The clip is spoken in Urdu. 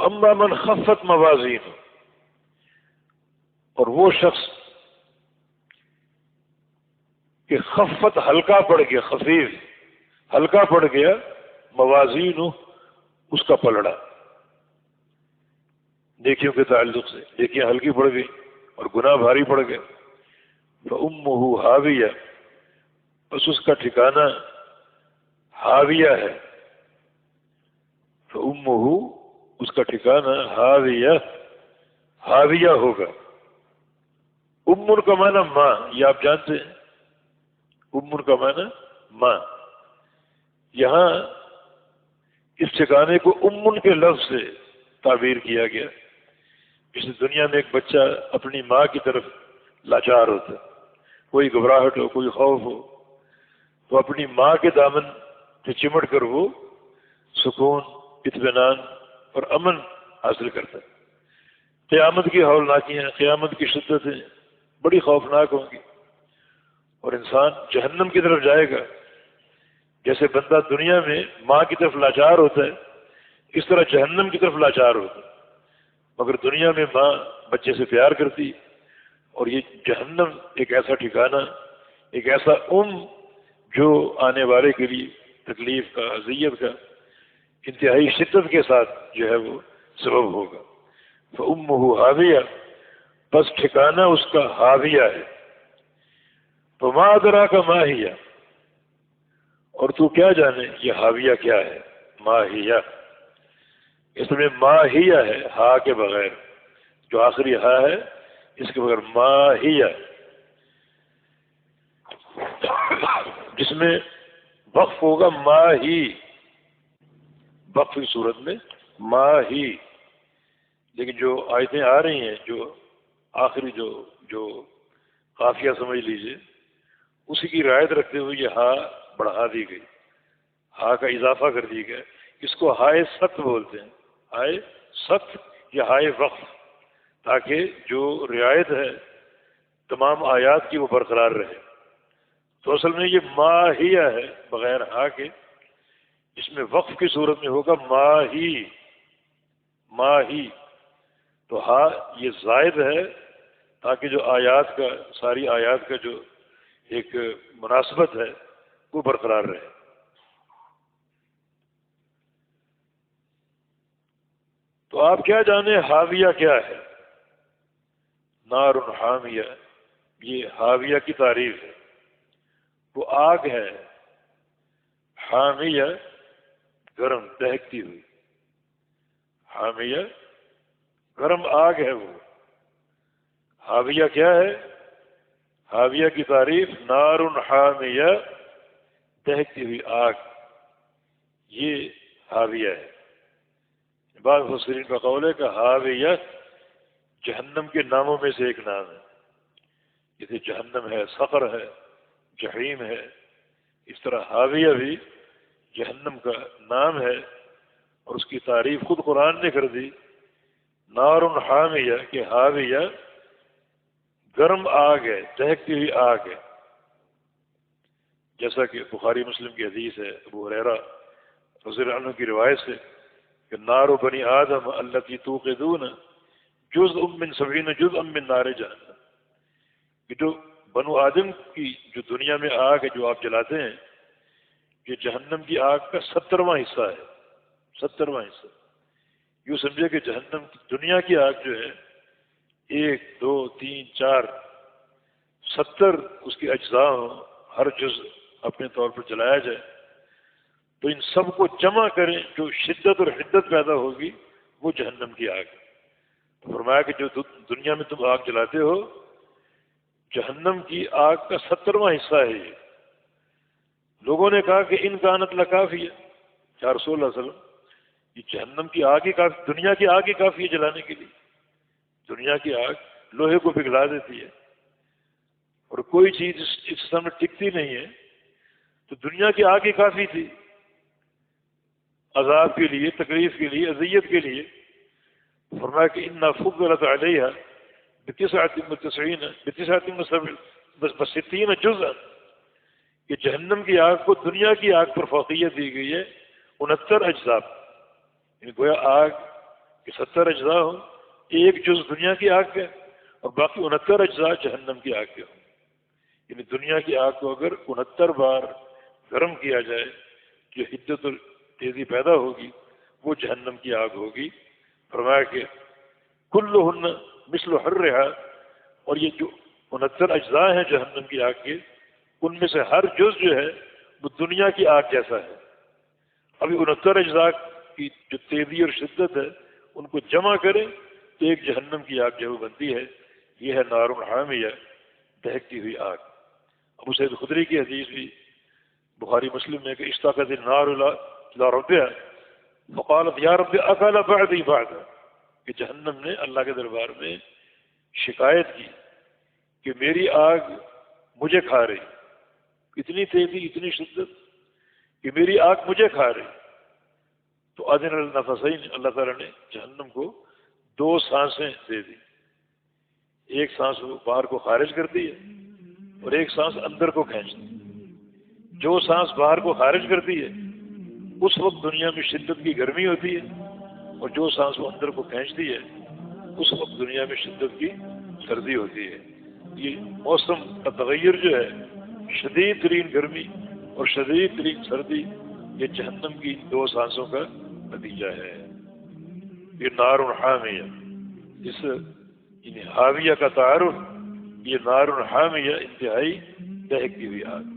فَأَمَّا مَنْ خَفَّتْ مَوَازِينُهُ، اور وہ شخص کہ خفت ہلکا پڑ گیا، خفیف ہلکا پڑ گیا، موازین اس کا پلڑا نیکیوں کے تعلق سے، نیکیاں ہلکی پڑ گئی اور گناہ بھاری پڑ گئے، فَأُمُّهُ ہاویہ، بس اس کا ٹھکانہ ہاویہ ہے، فَأُمُّهُ اس کا ٹھکانہ ہاویہ، ہاویہ ہوگا۔ امن کا معنی ماں، یہ آپ جانتے ہیں، امن کا معنی ماں، یہاں اس ٹھکانے کو امن کے لفظ سے تعبیر کیا گیا۔ اس دنیا میں ایک بچہ اپنی ماں کی طرف لاچار ہوتا ہے، کوئی گھبراہٹ ہو، کوئی خوف ہو، تو اپنی ماں کے دامن سے چمٹ کر وہ سکون، اطمینان اور امن حاصل کرتا ہے۔ قیامت کی ہولناکیاں، قیامت کی شدتیں بڑی خوفناک ہوں گی، اور انسان جہنم کی طرف جائے گا۔ جیسے بندہ دنیا میں ماں کی طرف لاچار ہوتا ہے، اس طرح جہنم کی طرف لاچار ہوتا ہے، مگر دنیا میں ماں بچے سے پیار کرتی، اور یہ جہنم ایک ایسا ٹھکانہ، ایک ایسا جو آنے والے کے لیے تکلیف کا، اذیت کا انتہائی شدت کے ساتھ جو ہے وہ سبب ہوگا۔ فَأُمُّهُ ہاویہ، بس ٹھکانہ اس کا ہاویہ ہے۔ فَمَا أَدْرَاكَ مَا هِيَ، اور تو کیا جانے یہ ہاویہ کیا ہے، ما ہیہ، اس میں ما ہیہ ہے ہا کے بغیر، جو آخری ہا ہے اس کے بغیر ما ہیہ، جس میں وقف ہوگا ما ہی، وقف کی صورت میں ما ہی، لیکن جو آیتیں آ رہی ہیں، جو آخری جو قافیہ سمجھ لیجئے، اسی کی رعایت رکھتے ہوئے یہ ہا بڑھا دی گئی، ہا کا اضافہ کر دی گیا، اس کو ہائے سخت بولتے ہیں، ہائے سخت یا ہائے وقف، تاکہ جو رعایت ہے تمام آیات کی وہ برقرار رہے۔ تو اصل میں یہ ماہیہ ہے بغیر ہا کے، اس میں وقف کی صورت میں ہوگا ماہی، ماہی، تو ہا یہ زائد ہے تاکہ جو آیات کا، ساری آیات کا جو ایک مناسبت ہے وہ برقرار رہے۔ تو آپ کیا جانیں حاویہ کیا ہے؟ نار حامیہ، یہ حاویہ کی تعریف ہے، وہ آگ ہے، حامیہ گرم دہکتی ہوئی، حامیہ گرم آگ ہے وہ۔ حاویہ کیا ہے؟ حاویہ کی تعریف نار حامیہ، دہکتی ہوئی آگ، یہ حاویہ ہے۔ بعض مفسرین کا قول ہے کہ حاویہ جہنم کے ناموں میں سے ایک نام ہے، جیسے جہنم ہے، سقر ہے، جحیم ہے، اس طرح حاویہ بھی جہنم کا نام ہے، اور اس کی تعریف خود قرآن نے کر دی، نار حامیہ، کہ حاویہ گرم آگ ہے، دہکتی ہوئی آگ ہے، جیسا کہ بخاری مسلم کی حدیث ہے، ابو ہریرہ رضی اللہ عنہ کی روایت سے کہ نار بنی آدم التی توقدون جزء من 70 جزءا من نار جہنم، کہ جو بنو آدم کی جو دنیا میں آگ ہے جو آپ جلاتے ہیں، یہ جہنم کی آگ کا 70واں حصہ ہے، 70واں حصہ۔ یوں سمجھے کہ جہنم کی دنیا کی آگ جو ہے 1 2 3 4 70 اس کی اجزاء ہوں، ہر جز اپنے طور پر جلایا جائے، تو ان سب کو جمع کریں، جو شدت اور حدت پیدا ہوگی وہ جہنم کی آگ ہے۔ تو فرمایا کہ جو دنیا میں تم آگ جلاتے ہو، جہنم کی آگ کا 70واں حصہ ہے یہ۔ لوگوں نے کہا کہ ان کانت لکافی ہے، یا رسول اللہ صلی اللہ علیہ وسلم، یہ جہنم کی آگ ہی کافی، دنیا کی آگ ہی کافی ہے جلانے کے لیے؟ دنیا کی آگ لوہے کو پگھلا دیتی ہے، اور کوئی چیز اس سامنے ٹکتی نہیں ہے، تو دنیا کی آگ ہی کافی تھی عذاب کے لیے، تکلیف کے لیے، اذیت کے لیے۔ فرمایا کہ انا فضلت علیہا ب69 جزءا، کہ جہنم کی آگ کو دنیا کی آگ پر فوقیت دی گئی ہے 69 اجزاء، یعنی گویا آگ کہ 70 اجزاء ہوں، ایک جز دنیا کی آگ کا اور باقی 69 اجزاء جہنم کی آگ کے ہوں. یعنی دنیا کی آگ کو اگر 69 بار گرم کیا جائے جو حدت و تیزی پیدا ہوگی وہ جہنم کی آگ ہوگی. فرمایا کہ کلہن مثل حرھا، اور یہ جو 69 اجزاء ہیں جہنم کی آگ کے، ان میں سے ہر جز جو ہے وہ دنیا کی آگ جیسا ہے. ابھی 69 اجزاء کی جو تیزی اور شدت ہے ان کو جمع کریں تو ایک جہنم کی آگ جو بنتی ہے. یہ ہے نار حامیہ، دہکتی ہوئی آگ. ابو سعید خدری کی حدیث بھی بخاری مسلم میں کہ اشتاقت النار الی ربها فقالت یا رب اکل بعدی بعد، کہ جہنم نے اللہ کے دربار میں شکایت کی کہ میری آگ مجھے کھا رہی، اتنی تیزی اتنی شدت کہ میری آگ مجھے کھا رہی. تو اذن النفسین، اللہ تعالیٰ نے جہنم کو 2 سانسیں دے دی. ایک سانس وہ باہر کو خارج کرتی ہے اور ایک سانس اندر کو کھینچتی ہے. جو سانس باہر کو خارج کرتی ہے اس وقت دنیا میں شدت کی گرمی ہوتی ہے، اور جو سانس وہ اندر کو کھینچتی ہے اس وقت دنیا میں شدت کی سردی ہوتی ہے. یہ موسم کا تغیر جو ہے، شدید ترین گرمی اور شدید ترین سردی، یہ جہنم کی 2 سانسوں کا نتیجہ ہے. یہ نار حامیہ، اس یعنی حاویہ کا تعارف، یہ نار حامیہ انتہائی دہکتی ہوئی آگ.